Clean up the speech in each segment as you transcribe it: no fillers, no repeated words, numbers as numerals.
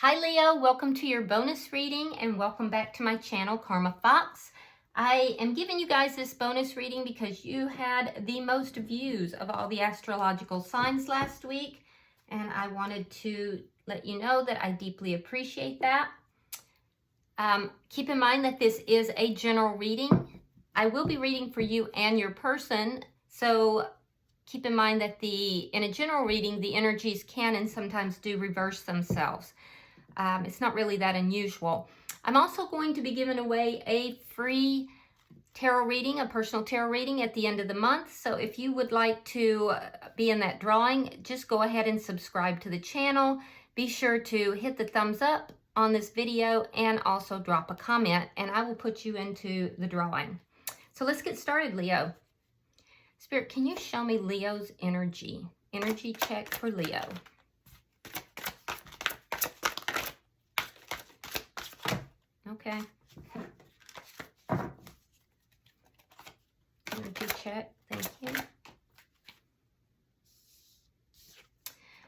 Hi Leo, welcome to your bonus reading and welcome back to my channel, Karma Fox. I am giving you guys this bonus reading because you had the most views of all the astrological signs last week, and I wanted to let you know that I deeply appreciate that. Keep in mind that this is a general reading. I will be reading for you and your person, so keep in mind that in a general reading, the energies can and sometimes do reverse themselves. It's not really that unusual. I'm also going to be giving away a free tarot reading, a personal tarot reading at the end of the month. So if you would like to be in that drawing, just go ahead and subscribe to the channel. Be sure to hit the thumbs up on this video and also drop a comment, and I will put you into the drawing. So let's get started, Leo. Spirit, can you show me Leo's energy? Energy check for Leo. Okay. Energy check. Thank you.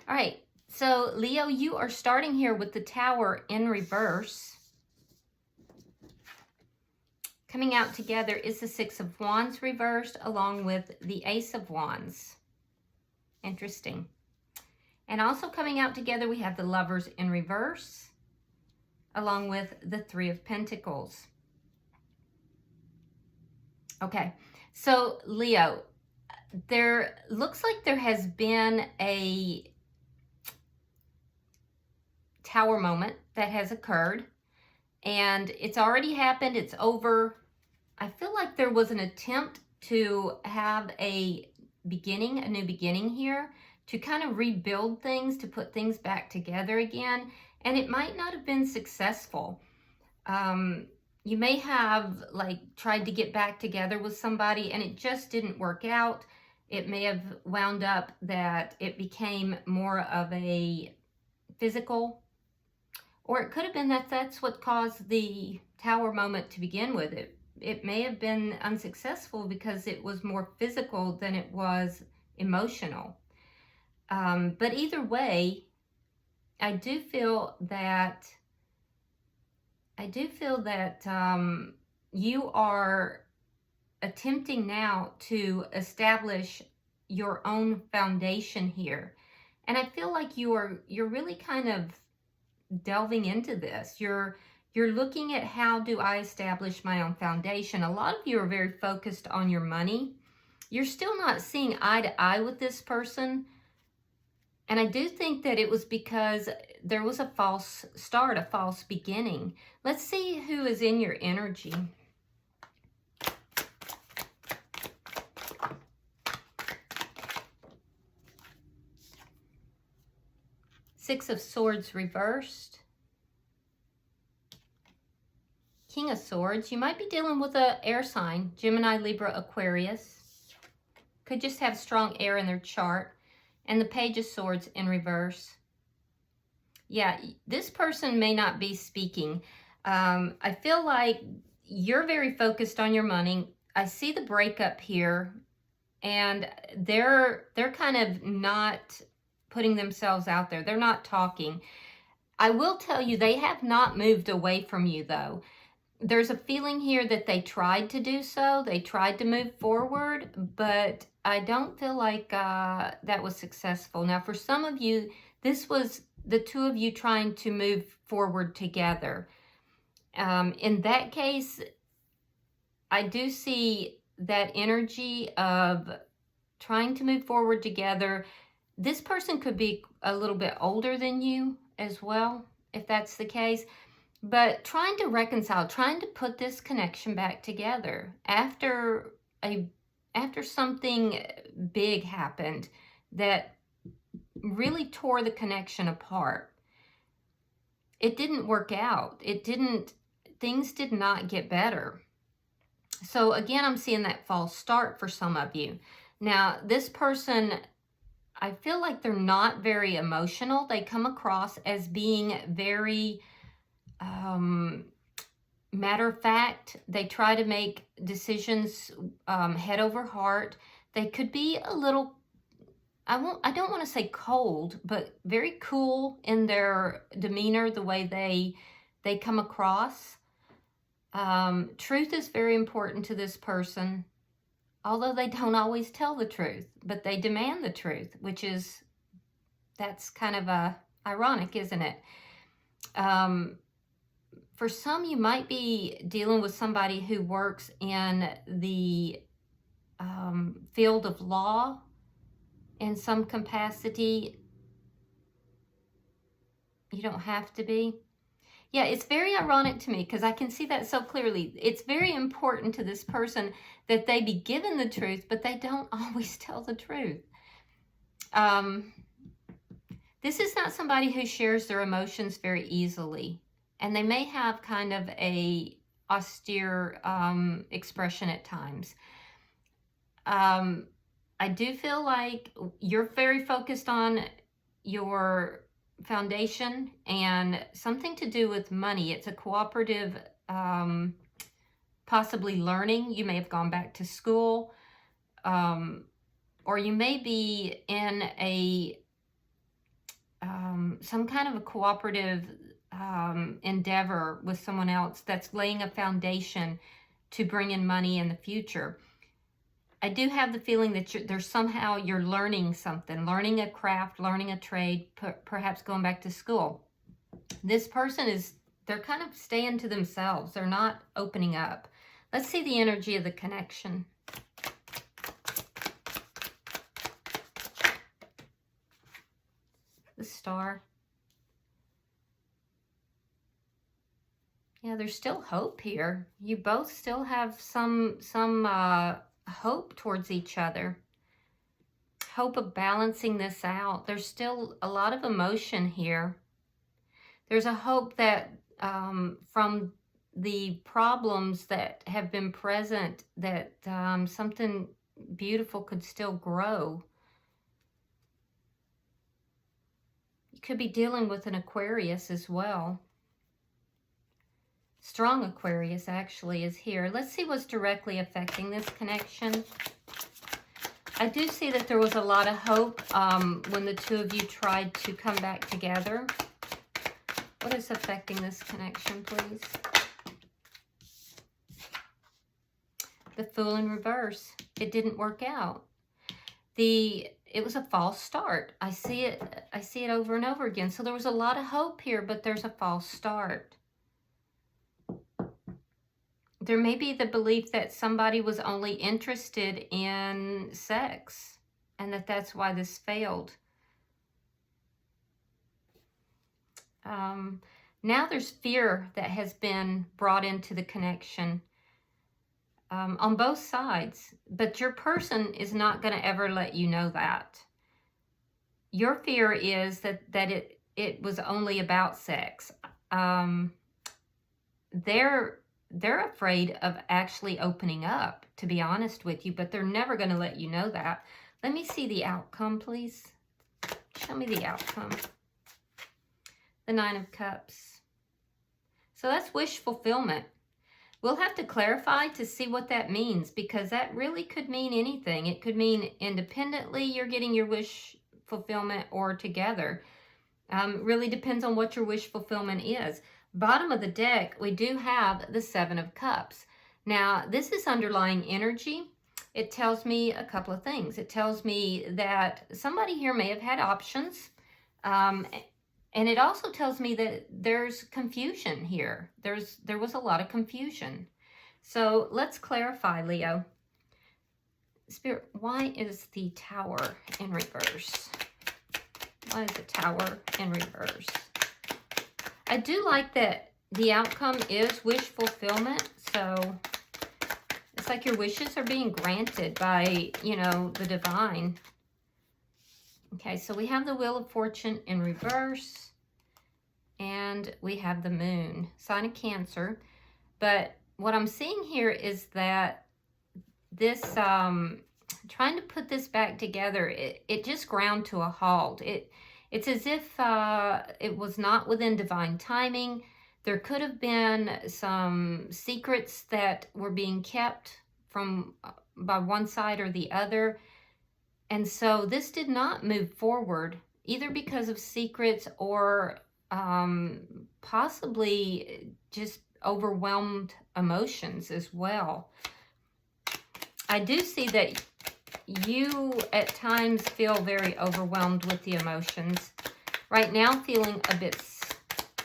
All right. So, Leo, you are starting here with the Tower in reverse. Coming out together is the Six of Wands reversed along with the Ace of Wands. Interesting. And also coming out together, we have the Lovers in reverse, along with the Three of Pentacles. Okay, so Leo, there looks like there has been a Tower moment that has occurred, and it's already happened, it's over. I feel like there was an attempt to have a new beginning here, to kind of rebuild things, to put things back together again. And it might not have been successful. You may have tried to get back together with somebody and it just didn't work out. It may have wound up that it became more of a physical, or it could have been that that's what caused the Tower moment to begin with. It may have been unsuccessful because it was more physical than it was emotional. But either way, I do feel that you are attempting now to establish your own foundation here, and I feel like you're really kind of delving into this. You're looking at, how do I establish my own foundation? A lot of you are very focused on your money. You're still not seeing eye to eye with this person. And I do think that it was because there was a false start, a false beginning. Let's see who is in your energy. Six of Swords reversed. King of Swords. You might be dealing with an air sign, Gemini, Libra, Aquarius. Could just have strong air in their chart. And the Page of Swords in reverse. Yeah, this person may not be speaking. I feel like you're very focused on your money. I see the breakup here, and they're kind of not putting themselves out there. They're not talking. I will tell you, they have not moved away from you, though. There's a feeling here that they tried to do so. They tried to move forward, but I don't feel like that was successful. Now, for some of you, this was the two of you trying to move forward together. In that case, I do see that energy of trying to move forward together. This person could be a little bit older than you as well, if that's the case. But trying to reconcile, trying to put this connection back together after something big happened that really tore the connection apart. It didn't work out. Things did not get better. So again, I'm seeing that false start for some of you. Now, this person, I feel like they're not very emotional. They come across as being very matter of fact. They try to make decisions head over heart. They could be a little I don't want to say cold, but very cool in their demeanor, the way they come across. Truth is very important to this person, although they don't always tell the truth, but they demand the truth, that's kind of ironic, isn't it? For some, you might be dealing with somebody who works in the field of law in some capacity. You don't have to be. Yeah, it's very ironic to me because I can see that so clearly. It's very important to this person that they be given the truth, but they don't always tell the truth. This is not somebody who shares their emotions very easily, and they may have kind of a austere expression at times. I do feel like you're very focused on your foundation and something to do with money. It's a cooperative, possibly learning. You may have gone back to school, or you may be in a some kind of a cooperative endeavor with someone else that's laying a foundation to bring in money in the future. I do have the feeling that you're learning something, learning a craft, learning a trade, perhaps going back to school. This person they're kind of staying to themselves. They're not opening up. Let's see the energy of the connection. The Star. Yeah, there's still hope here. You both still have some hope towards each other. Hope of balancing this out. There's still a lot of emotion here. There's a hope that from the problems that have been present, that something beautiful could still grow. You could be dealing with an Aquarius as well. Strong Aquarius actually is here. Let's see what's directly affecting this connection. I do see that there was a lot of hope when the two of you tried to come back together. What is affecting this connection, please? The Fool in reverse. It didn't work out. It was a false start. I see it over and over again. So there was a lot of hope here, but there's a false start. There may be the belief that somebody was only interested in sex and that's why this failed. Now there's fear that has been brought into the connection on both sides, but your person is not going to ever let you know that. Your fear is that it was only about sex. They're afraid of actually opening up, to be honest with you, but they're never going to let you know that. Let me see the outcome, please. Show me the outcome. The Nine of Cups. So that's wish fulfillment. We'll have to clarify to see what that means, because that really could mean anything. It could mean independently you're getting your wish fulfillment, or together. Really depends on what your wish fulfillment is. Bottom of the deck, we do have the Seven of Cups. Now, this is underlying energy. It tells me a couple of things. It tells me that somebody here may have had options. And it also tells me that there's confusion here. There was a lot of confusion. So let's clarify, Leo. Spirit, why is the Tower in reverse? Why is the Tower in reverse? I do like that the outcome is wish fulfillment. So it's like your wishes are being granted by, the divine. Okay, so we have the Wheel of Fortune in reverse. And we have the Moon, sign of Cancer. But what I'm seeing here is that this, trying to put this back together, it just ground to a halt. It's as if it was not within divine timing. There could have been some secrets that were being kept by one side or the other. And so this did not move forward, either because of secrets or possibly just overwhelmed emotions as well. I do see that you at times feel very overwhelmed with the emotions. Right now, feeling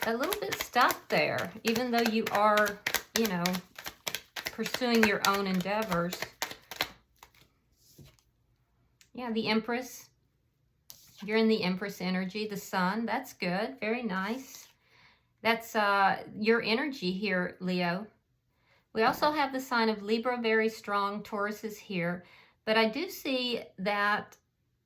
a little bit stuck there, even though you are, you know, pursuing your own endeavors. Yeah, the Empress. You're in the Empress energy. The Sun, that's good. Very nice. That's your energy here, Leo. We also have the sign of Libra, very strong. Taurus is here. But I do see that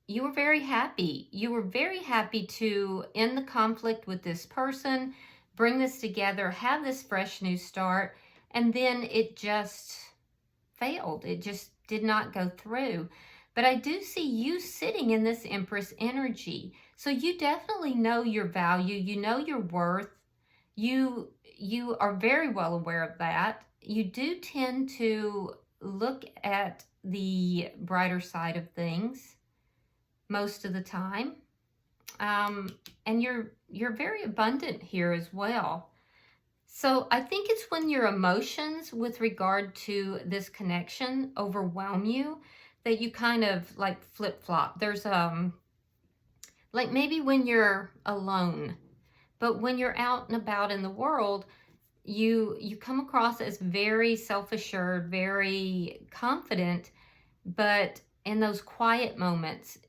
you were very happy. You were very happy to end the conflict with this person, bring this together, have this fresh new start, and then it just failed. It just did not go through. But I do see you sitting in this Empress energy. So you definitely know your value. You know your worth. You are very well aware of that. You do tend to look at the brighter side of things most of the time. And you're very abundant here as well. So I think it's when your emotions with regard to this connection overwhelm you that you kind of like flip-flop. There's like maybe when you're alone, but when you're out and about in the world, you come across as very self-assured, very confident, but in those quiet moments,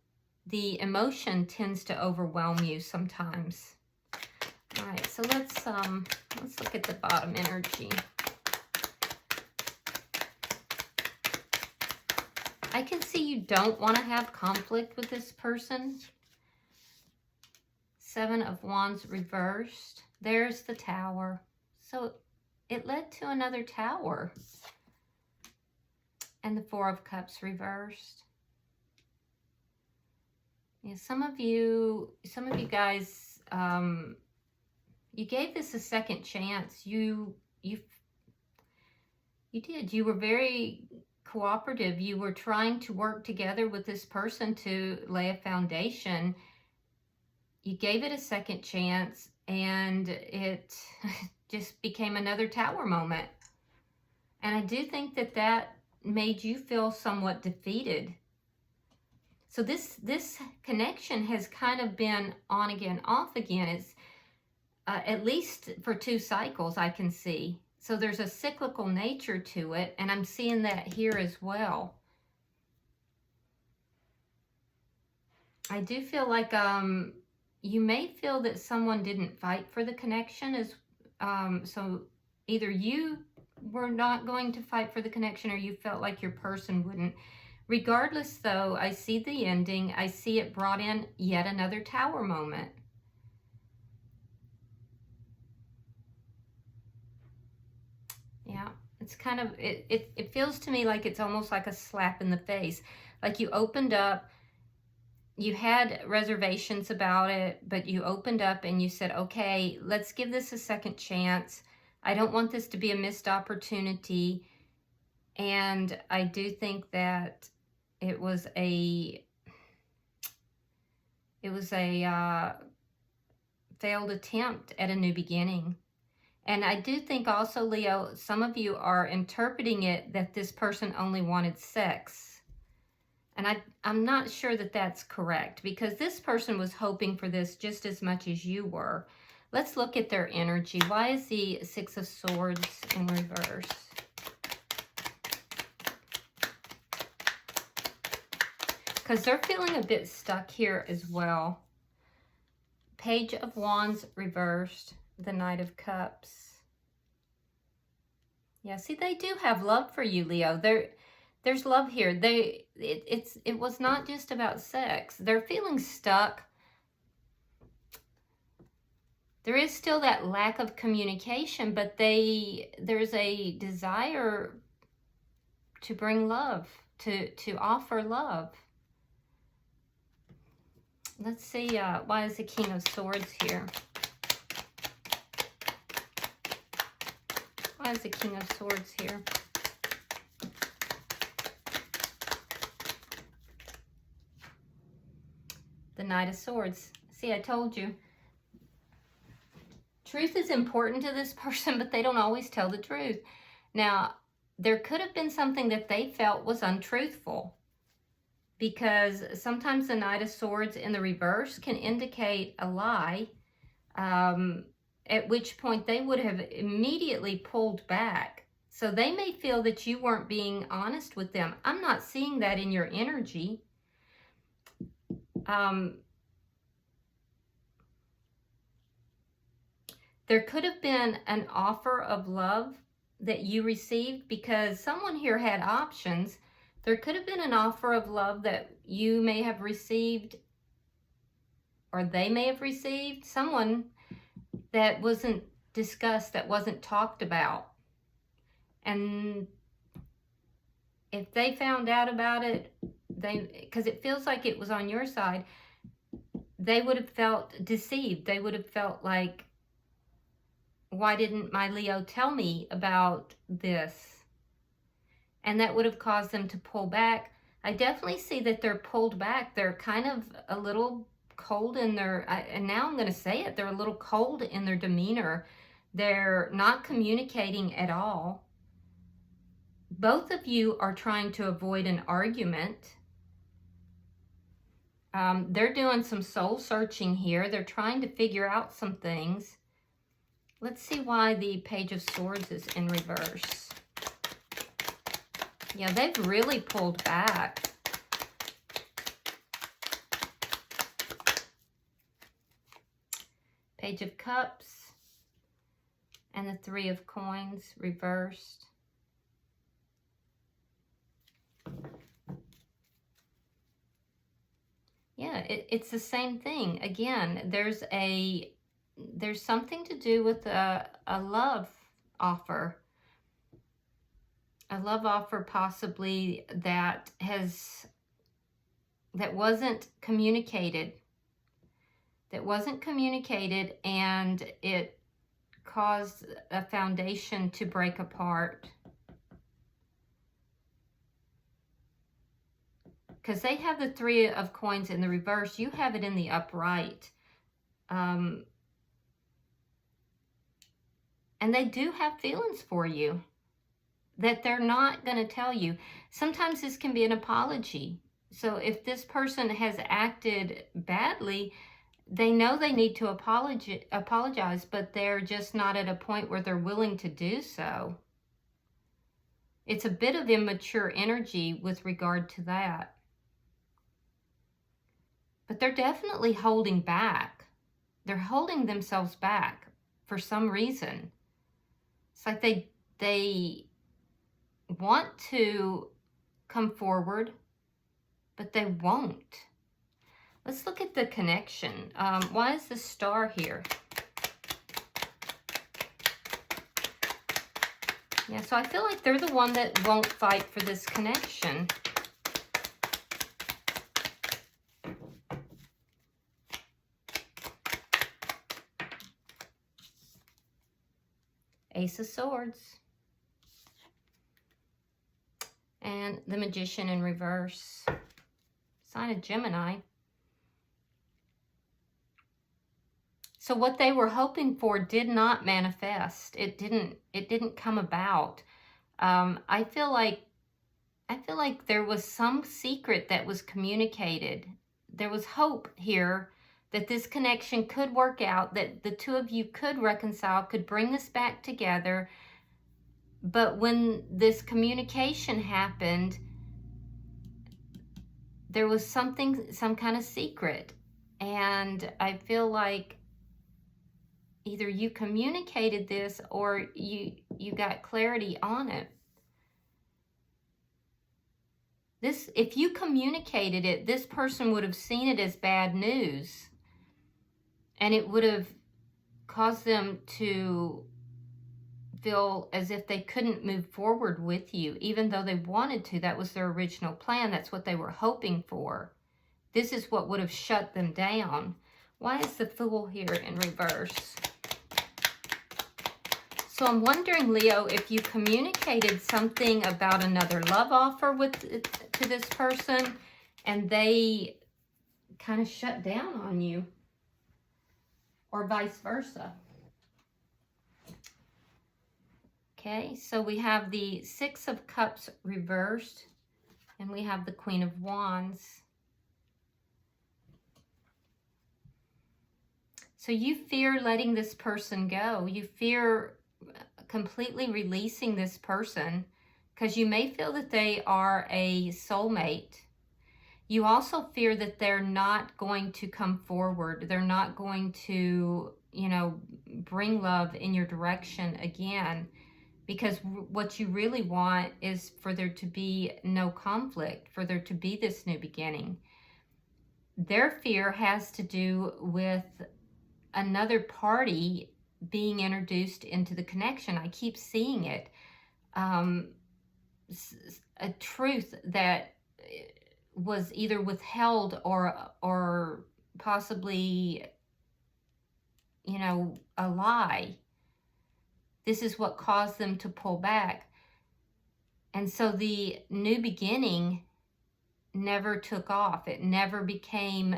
the emotion tends to overwhelm you sometimes. All right, so let's look at the bottom energy. I can see you don't want to have conflict with this person. Seven of Wands reversed. There's the Tower. So it led to another Tower. And the Four of Cups reversed. Yeah, some of you guys, you gave this a second chance. You did. You were very cooperative. You were trying to work together with this person to lay a foundation. You gave it a second chance, and it just became another Tower moment. And I do think that that made you feel somewhat defeated. So this connection has kind of been on again, off again. It's at least for 2 cycles I can see. So there's a cyclical nature to it, and I'm seeing that here as well. I do feel like you may feel that someone didn't fight for the connection. So either you were not going to fight for the connection or you felt like your person wouldn't. Regardless, though, I see the ending. I see it brought in yet another Tower moment. Yeah, it's kind of, it feels to me like it's almost like a slap in the face. Like you opened up, you had reservations about it, but you opened up and you said, okay, let's give this a second chance. I don't want this to be a missed opportunity. And I do think that it was a failed attempt at a new beginning. And I do think also, Leo, some of you are interpreting it that this person only wanted sex. And I'm not sure that that's correct, because this person was hoping for this just as much as you were. Let's look at their energy. Why is the Six of Swords in reverse? Because they're feeling a bit stuck here as well. Page of Wands reversed. The Knight of Cups. Yeah, see, they do have love for you, Leo. There's love here. It was not just about sex. They're feeling stuck. There is still that lack of communication, but there's a desire to bring love, to offer love. Let's see, why is the King of Swords here? Why is the King of Swords here? Knight of Swords. See, I told you. Truth is important to this person, but they don't always tell the truth. Now, there could have been something that they felt was untruthful, because sometimes the Knight of Swords in the reverse can indicate a lie, at which point they would have immediately pulled back. So they may feel that you weren't being honest with them. I'm not seeing that in your energy. There could have been an offer of love that you received, because someone here had options. There could have been an offer of love that you may have received, or they may have received, someone that wasn't discussed, that wasn't talked about. And if they found out about it, because it feels like it was on your side, they would have felt deceived. They would have felt like, why didn't my Leo tell me about this? And that would have caused them to pull back. I definitely see that they're pulled back. They're kind of a little cold in their, and now I'm going to say it, they're a little cold in their demeanor. They're not communicating at all. Both of you are trying to avoid an argument. They're doing some soul searching here. They're trying to figure out some things. Let's see why the Page of Swords is in reverse. Yeah, they've really pulled back. Page of Cups and the Three of Coins reversed. Yeah, it's the same thing. Again, there's something to do with a love offer. A love offer possibly that wasn't communicated. That wasn't communicated, and it caused a foundation to break apart. Because they have the Three of Coins in the reverse. You have it in the upright. And they do have feelings for you that they're not going to tell you. Sometimes this can be an apology. So if this person has acted badly, they know they need to apologize, but they're just not at a point where they're willing to do so. It's a bit of immature energy with regard to that. But they're definitely holding back. They're holding themselves back for some reason. It's like they want to come forward, but they won't. Let's look at the connection. Why is the Star here? Yeah, so I feel like they're the one that won't fight for this connection. Ace of Swords. And the Magician in reverse. Sign of Gemini. So what they were hoping for did not manifest. It didn't come about. I feel like there was some secret that was communicated. There was hope here that this connection could work out, that the two of you could reconcile, could bring this back together. But when this communication happened, there was some kind of secret. And I feel like either you communicated this or you got clarity on it. If you communicated it, this person would have seen it as bad news. And it would have caused them to feel as if they couldn't move forward with you, even though they wanted to. That was their original plan. That's what they were hoping for. This is what would have shut them down. Why is the Fool here in reverse? So I'm wondering, Leo, if you communicated something about another love offer to this person, and they kind of shut down on you, or vice versa. Okay, so we have the Six of Cups reversed, and we have the Queen of Wands. So you fear letting this person go. You fear completely releasing this person because you may feel that they are a soulmate. You also fear that they're not going to come forward. They're not going to, you know, bring love in your direction again, because what you really want is for there to be no conflict, for there to be this new beginning. Their fear has to do with another party being introduced into the connection. I keep seeing it. A truth that was either withheld or possibly, you know, a lie. This is what caused them to pull back. And so the new beginning never took off. It never became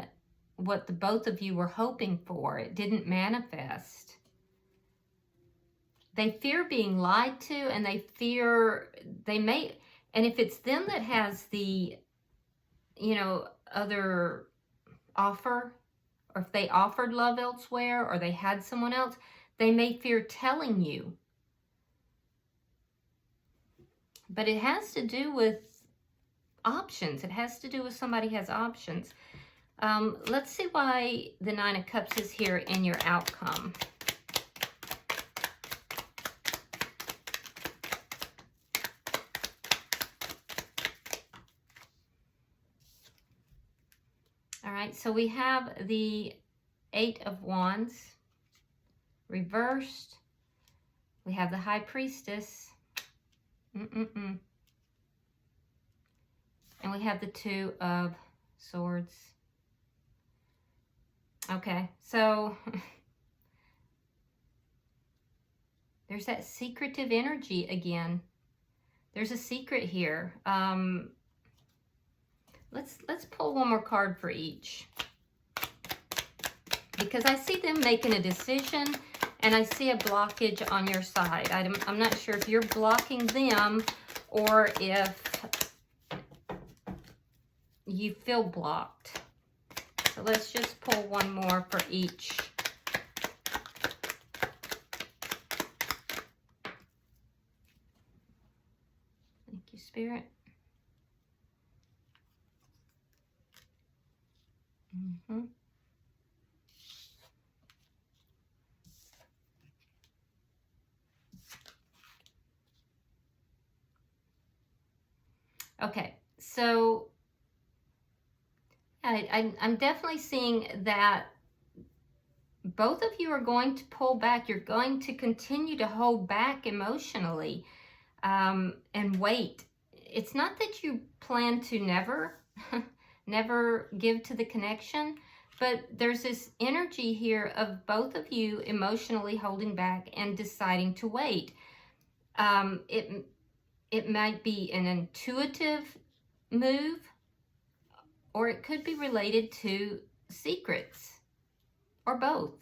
what the both of you were hoping for. It didn't manifest. They fear being lied to, and they fear they may, and if it's them that has the, you know, other offer, or if they offered love elsewhere, or they had someone else, they may fear telling you. But it has to do with options. It has to do with somebody has options. Let's see why the Nine of Cups is here in your outcome. All right, so we have the Eight of Wands reversed. We have the High Priestess. And we have the Two of Swords. Okay, so there's that secretive energy again. There's a secret here. Let's pull one more card for each, because I see them making a decision, and I see a blockage on your side. I'm not sure if you're blocking them or if you feel blocked. So let's just pull one more for each. Thank you, Spirit. Okay, so I'm definitely seeing that both of you are going to pull back. You're going to continue to hold back emotionally and wait. It's not that you plan to never give to the connection, but there's this energy here of both of you emotionally holding back and deciding to wait. It might be an intuitive move, or it could be related to secrets, or both.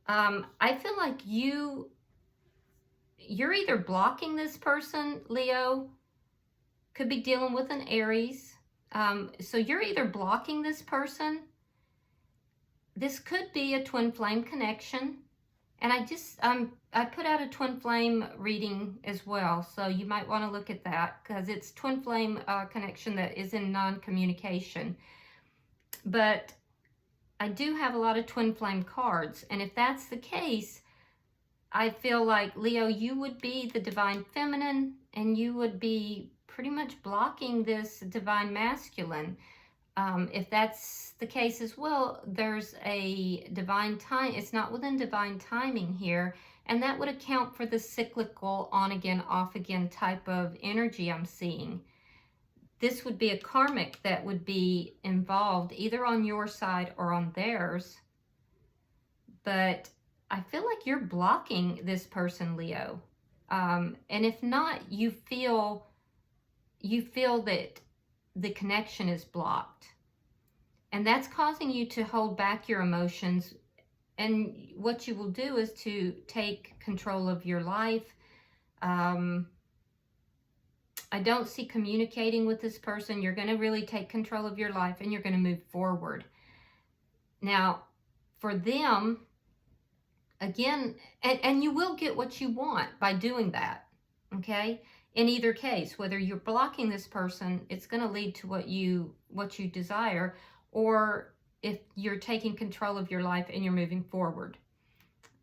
I feel like you're either blocking this person, Leo, could be dealing with an Aries. So you're either blocking this person. This could be a twin flame connection. And I put out a twin flame reading as well, so you might want to look at that, because it's twin flame connection that is in non-communication. But I do have a lot of twin flame cards, and if that's the case, I feel like, Leo, you would be the divine feminine, and you would be pretty much blocking this divine masculine. If that's the case as well, there's a divine time. It's not within divine timing here, and that would account for the cyclical on again, off again type of energy I'm seeing. This would be a karmic that would be involved either on your side or on theirs. But I feel like you're blocking this person, Leo. And if not, you feel that the connection is blocked. And that's causing you to hold back your emotions. And what you will do is to take control of your life. I don't see communicating with this person. You're going to really take control of your life and you're going to move forward. Now, for them, again, and you will get what you want by doing that, okay? In either case, whether you're blocking this person, it's going to lead to what you desire, or if you're taking control of your life and you're moving forward.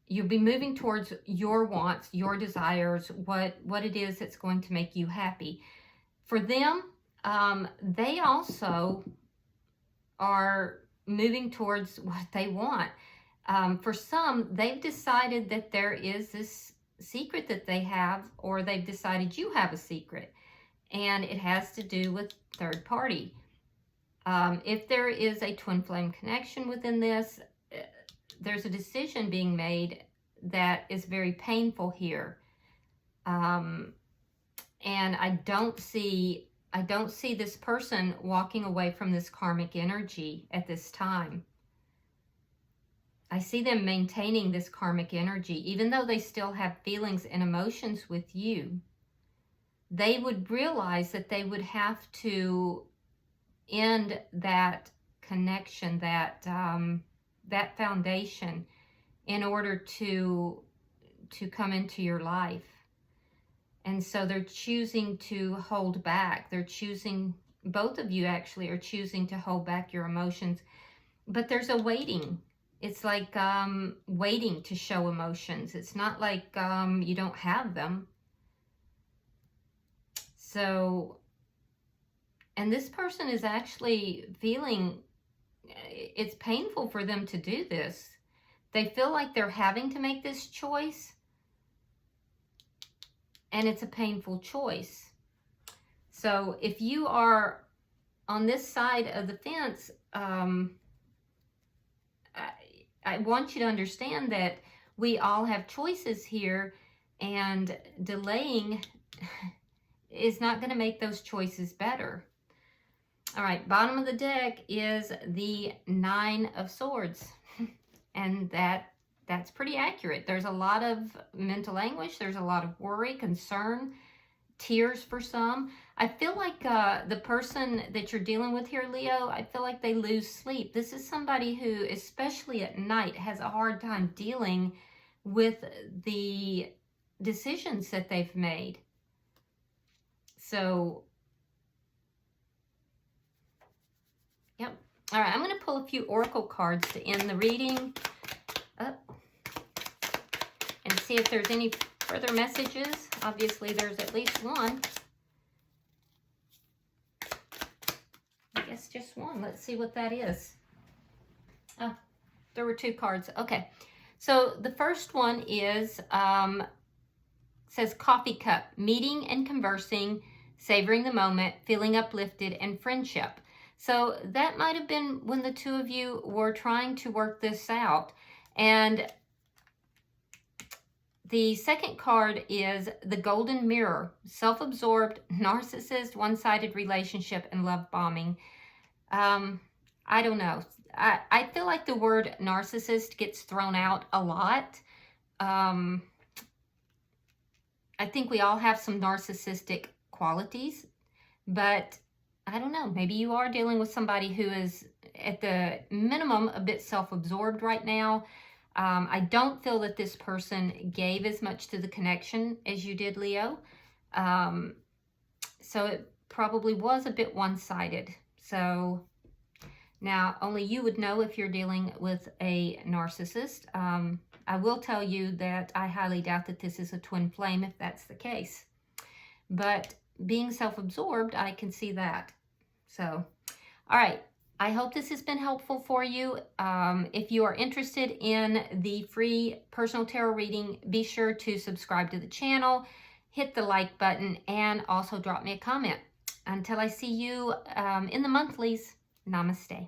You'll be moving towards your wants, your desires, what it is that's going to make you happy. For them, they also are moving towards what they want. For some, they've decided that there is this secret that they have, or they've decided you have a secret, and it has to do with third party. If there is a twin flame connection within this, there's a decision being made that is very painful here. And I don't see this person walking away from this karmic energy at this time. I see them maintaining this karmic energy, even though they still have feelings and emotions with you. They would realize that they would have to end that connection, that foundation, in order to come into your life. And so they're choosing to hold back. They're choosing, both of you actually are choosing to hold back your emotions. But there's a waiting. It's like waiting to show emotions. It's not like you don't have them. So, and this person is actually feeling, it's painful for them to do this. They feel like they're having to make this choice, and it's a painful choice. So if you are on this side of the fence, I want you to understand that we all have choices here, and delaying is not going to make those choices better. All right, bottom of the deck is the Nine of Swords. And that's pretty accurate. There's a lot of mental anguish. There's a lot of worry, concern, tears for some. I feel like the person that you're dealing with here, Leo, I feel like they lose sleep. This is somebody who, especially at night, has a hard time dealing with the decisions that they've made. So, yep. All right, I'm going to pull a few oracle cards to end the reading up and see if there's any further messages. Obviously, there's at least one. I guess just one. Let's see what that is. Oh, there were two cards. Okay, so the first one is, says coffee cup, meeting and conversing, savoring the moment, feeling uplifted, and friendship. So that might have been when the two of you were trying to work this out. And the second card is the Golden Mirror, self-absorbed, narcissist, one-sided relationship, and love bombing. I don't know. I feel like the word narcissist gets thrown out a lot. I think we all have some narcissistic qualities, but I don't know. Maybe you are dealing with somebody who is, at the minimum, a bit self-absorbed right now. I don't feel that this person gave as much to the connection as you did, Leo. So it probably was a bit one-sided. So now only you would know if you're dealing with a narcissist. I will tell you that I highly doubt that this is a twin flame if that's the case. But being self-absorbed, I can see that. So, all right. I hope this has been helpful for you. If you are interested in the free personal tarot reading, be sure to subscribe to the channel, hit the like button, and also drop me a comment. Until I see you in the monthlies, namaste.